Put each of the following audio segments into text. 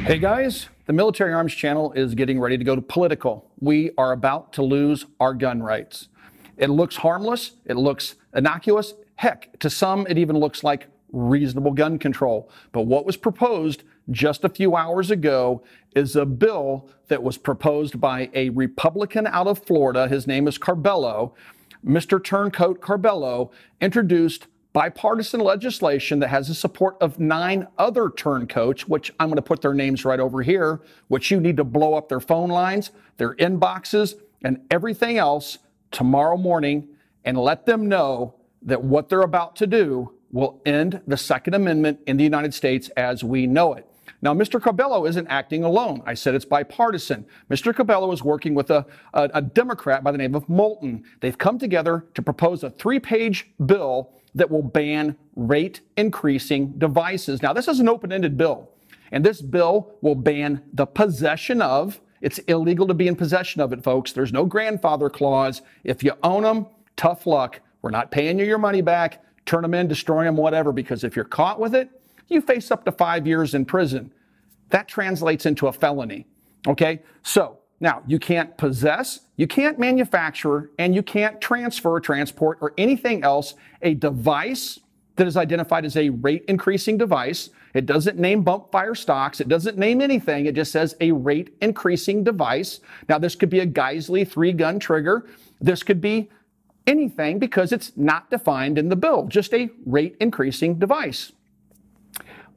Hey guys, the Military Arms channel is getting ready to go to political. We are about to lose our gun rights. It looks harmless, it looks innocuous, heck, to some it even looks like reasonable gun control. But what was proposed just a few hours ago is a bill that was proposed by a Republican out of Florida. His name is Carbello. Mr. Turncoat Carbello introduced bipartisan legislation that has the support of 9 other turncoats, which I'm going to put their names right over here, which you need to blow up their phone lines, their inboxes, and everything else tomorrow morning and let them know that what they're about to do will end the Second Amendment in the United States as we know it. Now, Mr. Carbello isn't acting alone. I said it's bipartisan. Mr. Carbello is working with a Democrat by the name of Moulton. They've come together to propose a 3-page bill that will ban rate-increasing devices. Now, this is an open-ended bill, and this bill will ban the possession of. It's illegal to be in possession of it, folks. There's no grandfather clause. If you own them, tough luck. We're not paying you your money back. Turn them in, destroy them, whatever, because if you're caught with it, you face up to 5 years in prison. That translates into a felony, okay? So now you can't possess, you can't manufacture, and you can't transfer, transport, or anything else a device that is identified as a rate-increasing device. It doesn't name bump fire stocks. It doesn't name anything. It just says a rate-increasing device. Now, this could be a Geisley 3-gun trigger. This could be anything because it's not defined in the bill, just a rate-increasing device.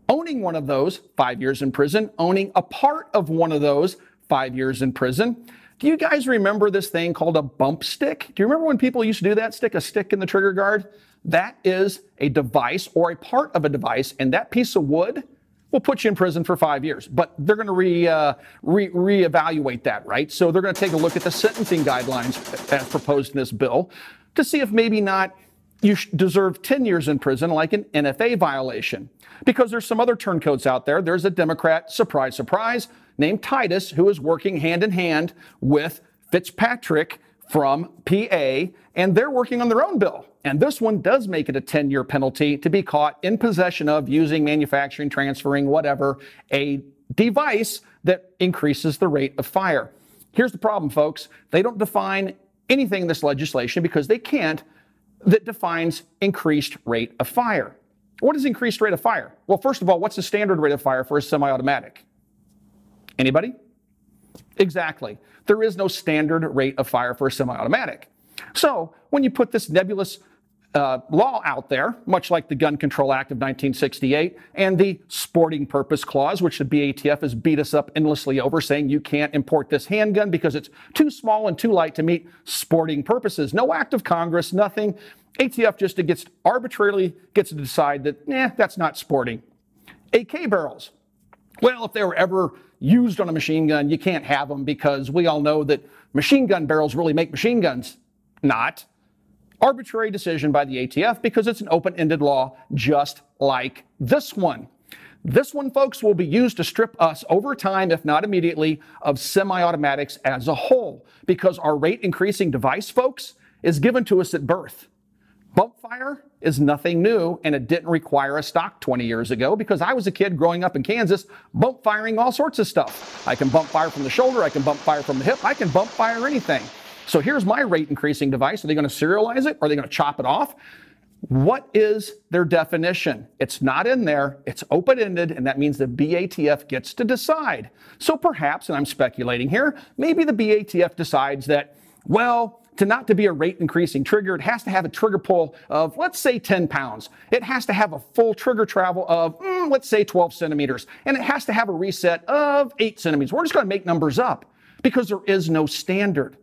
Owning one of those, 5 years in prison. Owning a part of one of those, 5 years in prison. Do you guys remember this thing called a bump stick? Do you remember when people used to do that? Stick a stick in the trigger guard? That is a device or a part of a device, and that piece of wood will put you in prison for 5 years. But they're going to reevaluate that, right? So they're going to take a look at the sentencing guidelines as proposed in this bill to see if maybe not you deserve 10 years in prison like an NFA violation. Because there's some other turncoats out there. There's a Democrat, surprise, surprise, named Titus, who is working hand in hand with Fitzpatrick from PA, and they're working on their own bill. And this one does make it a 10-year penalty to be caught in possession of, using, manufacturing, transferring, whatever, a device that increases the rate of fire. Here's the problem, folks. They don't define anything in this legislation because they can't that defines increased rate of fire. What is increased rate of fire? Well, first of all, what's the standard rate of fire for a semi-automatic? Anybody? Exactly. There is no standard rate of fire for a semi-automatic. So when you put this nebulous law out there, much like the Gun Control Act of 1968 and the Sporting Purpose Clause, which the BATF has beat us up endlessly over, saying you can't import this handgun because it's too small and too light to meet sporting purposes. No act of Congress, nothing. ATF just arbitrarily gets to decide that, that's not sporting. AK barrels. Well, if they were ever used on a machine gun, you can't have them because we all know that machine gun barrels really make machine guns. Not. Arbitrary decision by the ATF because it's an open-ended law just like this one. This one, folks, will be used to strip us over time, if not immediately, of semi-automatics as a whole because our rate-increasing device, folks, is given to us at birth. Bump fire is nothing new, and it didn't require a stock 20 years ago because I was a kid growing up in Kansas, bump firing all sorts of stuff. I can bump fire from the shoulder, I can bump fire from the hip, I can bump fire anything. So here's my rate-increasing device. Are they going to serialize it? Are they going to chop it off? What is their definition? It's not in there. It's open-ended, and that means the BATF gets to decide. So perhaps, and I'm speculating here, maybe the BATF decides that, well, to be a rate-increasing trigger, it has to have a trigger pull of, let's say, 10 pounds. It has to have a full trigger travel of, let's say, 12 centimeters. And it has to have a reset of 8 centimeters. We're just going to make numbers up because there is no standard.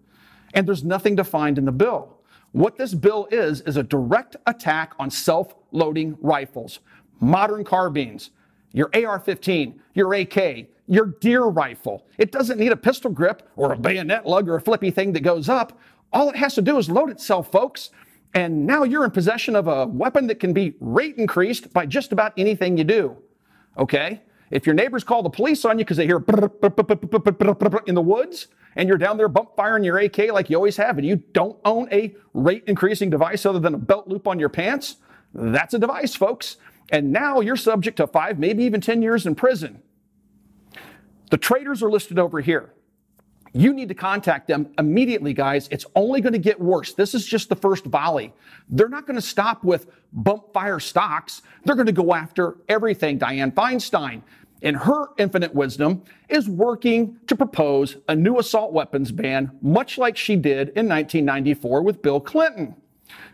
And there's nothing defined in the bill. What this bill is a direct attack on self-loading rifles, modern carbines, your AR-15, your AK, your deer rifle. It doesn't need a pistol grip or a bayonet lug or a flippy thing that goes up. All it has to do is load itself, folks. And now you're in possession of a weapon that can be rate increased by just about anything you do. Okay? If your neighbors call the police on you because they hear in the woods and you're down there bump firing your AK like you always have and you don't own a rate increasing device other than a belt loop on your pants, that's a device, folks. And now you're subject to 5, maybe even 10 years in prison. The traitors are listed over here. You need to contact them immediately, guys. It's only going to get worse. This is just the first volley. They're not going to stop with bump fire stocks. They're going to go after everything. Dianne Feinstein, in her infinite wisdom, is working to propose a new assault weapons ban, much like she did in 1994 with Bill Clinton.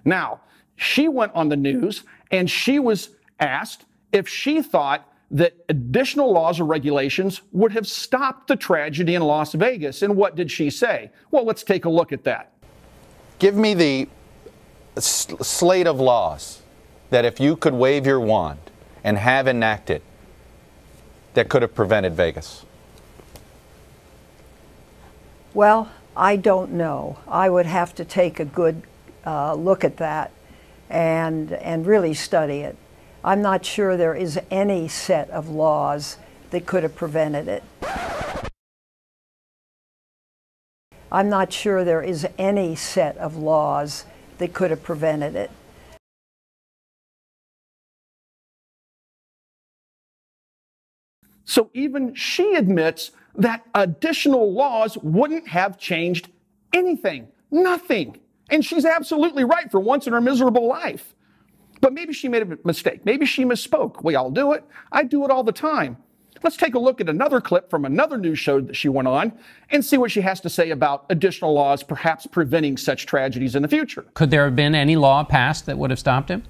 Now, she went on the news and she was asked if she thought that additional laws or regulations would have stopped the tragedy in Las Vegas. And what did she say? Well, let's take a look at that. Give me the slate of laws that if you could wave your wand and have enacted that could have prevented Vegas. Well, I don't know. I would have to take a good look at that and really study it. I'm not sure there is any set of laws that could have prevented it. I'm not sure there is any set of laws that could have prevented it. So even she admits that additional laws wouldn't have changed anything, nothing. And she's absolutely right for once in her miserable life. But maybe she made a mistake. Maybe she misspoke. We all do it. I do it all the time. Let's take a look at another clip from another news show that she went on and see what she has to say about additional laws perhaps preventing such tragedies in the future. Could there have been any law passed that would have stopped him?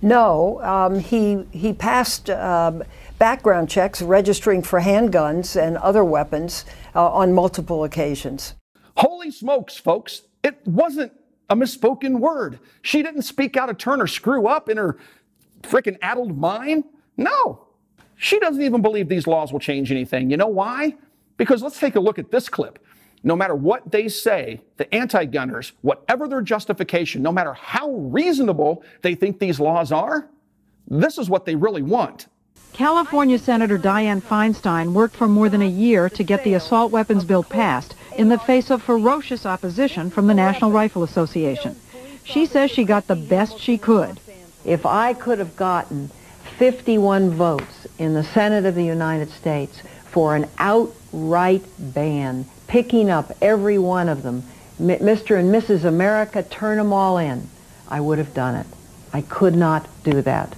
No. He passed background checks registering for handguns and other weapons on multiple occasions. Holy smokes, folks. It wasn't a misspoken word. She didn't speak out of turn or screw up in her frickin' addled mind. No, she doesn't even believe these laws will change anything. You know why? Because let's take a look at this clip. No matter what they say, the anti-gunners, whatever their justification, no matter how reasonable they think these laws are, this is what they really want. California Senator Dianne Feinstein worked for more than a year to get the assault weapons bill passed in the face of ferocious opposition from the National Rifle Association. She says she got the best she could. If I could have gotten 51 votes in the Senate of the United States for an outright ban, picking up every one of them, Mr. and Mrs. America, turn them all in, I would have done it. I could not do that.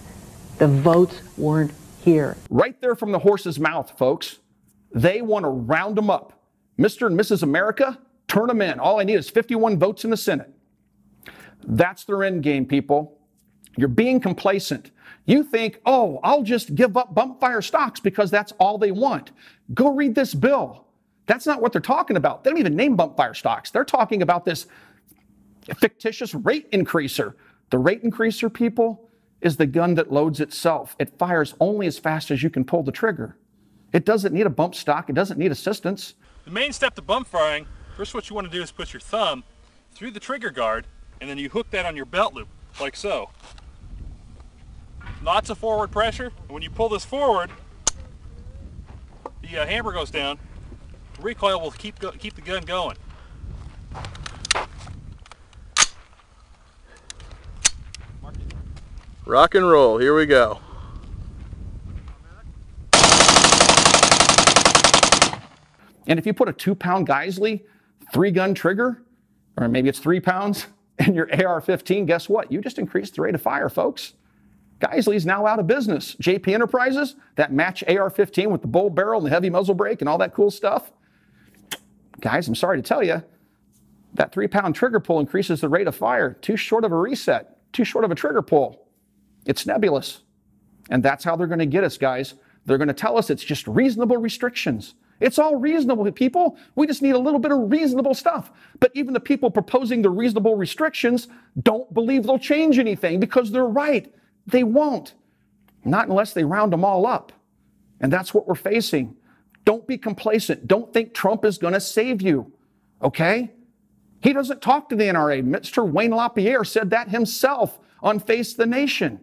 The votes weren't here. Right there from the horse's mouth, folks. They want to round them up. Mr. and Mrs. America, turn them in. All I need is 51 votes in the Senate. That's their end game, people. You're being complacent. You think, oh, I'll just give up bump fire stocks because that's all they want. Go read this bill. That's not what they're talking about. They don't even name bump fire stocks. They're talking about this fictitious rate increaser. The rate increaser, people, is the gun that loads itself. It fires only as fast as you can pull the trigger. It doesn't need a bump stock. It doesn't need assistance. The main step to bump firing, first what you want to do is put your thumb through the trigger guard, and then you hook that on your belt loop, like so. Lots of forward pressure. And when you pull this forward, the hammer goes down. The recoil will keep the gun going. Rock and roll, here we go. And if you put a 2-pound Geisley 3-gun trigger, or maybe it's 3 pounds, in your AR-15, guess what? You just increased the rate of fire, folks. Geisley's now out of business. JP Enterprises, that match AR-15 with the bull barrel and the heavy muzzle brake and all that cool stuff. Guys, I'm sorry to tell you, that 3-pound trigger pull increases the rate of fire. Too short of a reset, too short of a trigger pull. It's nebulous. And that's how they're going to get us, guys. They're going to tell us it's just reasonable restrictions. It's all reasonable, people. We just need a little bit of reasonable stuff. But even the people proposing the reasonable restrictions don't believe they'll change anything because they're right. They won't. Not unless they round them all up. And that's what we're facing. Don't be complacent. Don't think Trump is going to save you. Okay? He doesn't talk to the NRA. Mr. Wayne LaPierre said that himself on Face the Nation.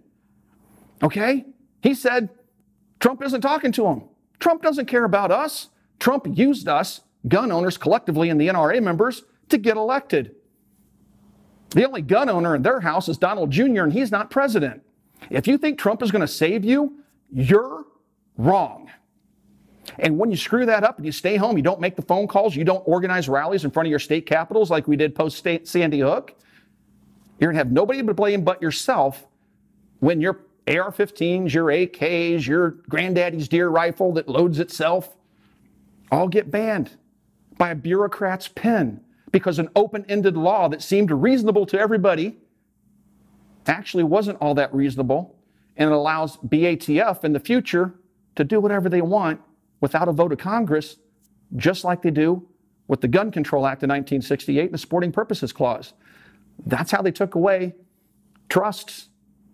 Okay? He said Trump isn't talking to him. Trump doesn't care about us. Trump used us, gun owners collectively and the NRA members, to get elected. The only gun owner in their house is Donald Jr., and he's not president. If you think Trump is going to save you, you're wrong. And when you screw that up and you stay home, you don't make the phone calls, you don't organize rallies in front of your state capitals like we did post Sandy Hook, you're going to have nobody to blame but yourself when your AR-15s, your AKs, your granddaddy's deer rifle that loads itself all get banned by a bureaucrat's pen because an open-ended law that seemed reasonable to everybody actually wasn't all that reasonable, and it allows BATF in the future to do whatever they want without a vote of Congress, just like they do with the Gun Control Act of 1968 and the Sporting Purposes Clause. That's how they took away trusts.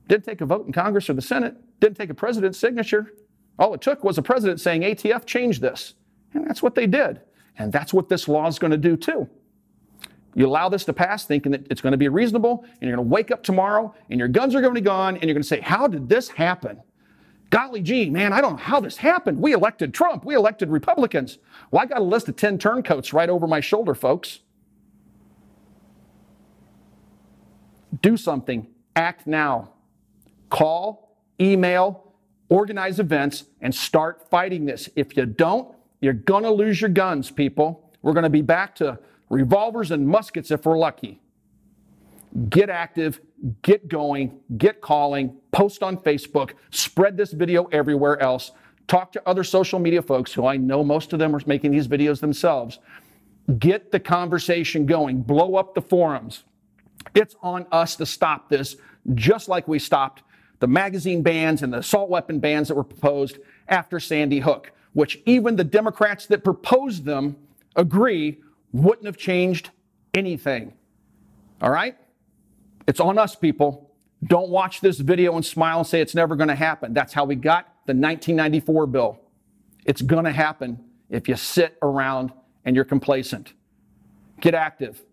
Didn't take a vote in Congress or the Senate. Didn't take a president's signature. All it took was a president saying, ATF, change this. And that's what they did. And that's what this law is going to do too. You allow this to pass thinking that it's going to be reasonable, and you're going to wake up tomorrow and your guns are going to be gone, and you're going to say, how did this happen? Golly gee, man, I don't know how this happened. We elected Trump. We elected Republicans. Well, I got a list of 10 turncoats right over my shoulder, folks. Do something. Act now. Call, email, organize events, and start fighting this. If you don't, you're going to lose your guns, people. We're going to be back to revolvers and muskets if we're lucky. Get active, get going, get calling, post on Facebook, spread this video everywhere else. Talk to other social media folks who I know most of them are making these videos themselves. Get the conversation going. Blow up the forums. It's on us to stop this, just like we stopped the magazine bans and the assault weapon bans that were proposed after Sandy Hook, which even the Democrats that proposed them agree wouldn't have changed anything. All right? It's on us, people. Don't watch this video and smile and say it's never going to happen. That's how we got the 1994 bill. It's going to happen if you sit around and you're complacent. Get active.